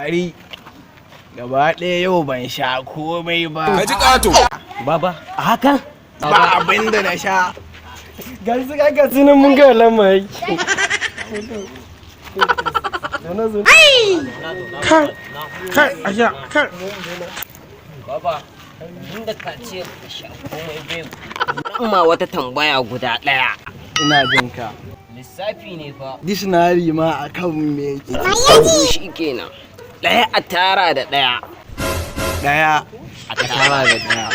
Bari. Gaba ɗaya yau ban sha komai ba. Ka ji ƙato. Baba, a haka? Ba abin da na sha. Gansu kaka sunan mun ga lamai. Kai, asha, kai. Baba, inda ka ce ka sha komai bai. Amma wata tambaya guda ɗaya. Ina jin ka. Lissafi ne fa. Dictionary ma akan me yake. Shi kenan. Ɗaya a tara da ɗaya. Ɗaya a tara da ɗaya.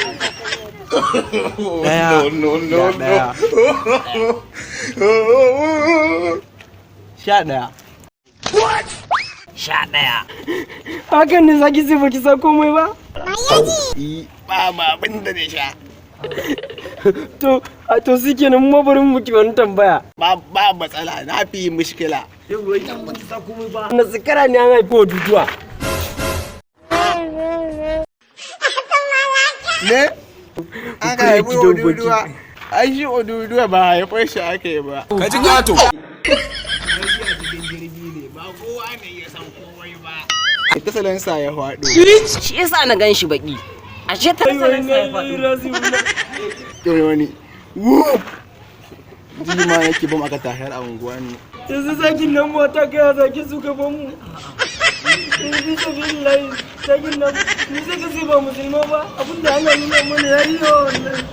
Ɗaya da ɗaya. Sha ɗaya. Sha ɗaya. Hakan ne zaki sai baki sa komai ba? Ba abin da na sha. To shi kenan mu bari mu ki wani tambaya. Ba matsala, na fi mushkila. Yawwa idan baki sa komai ba. Na zakara ne an haifo duduwa. Ne? An haifi oduduwa. Ai shi oduduwa ba haifar shi aka yi ba. Ka ji ƙato. Ba kowa ne ya san komai ba. Ta salansa ya faɗo. Shi yasa na gan shi baki. Ashe ta sanin sa ya faɗo. Yau wani. Wup! Ji ma yake bam aka tahar a unguwa ne. Yanzu zakin nan mata kai zaki suka ban mu. Yanzu sabillahi zakin nan ni sai ka sai ba musulma ba abinda ana nuna mana yayi yawa wallahi.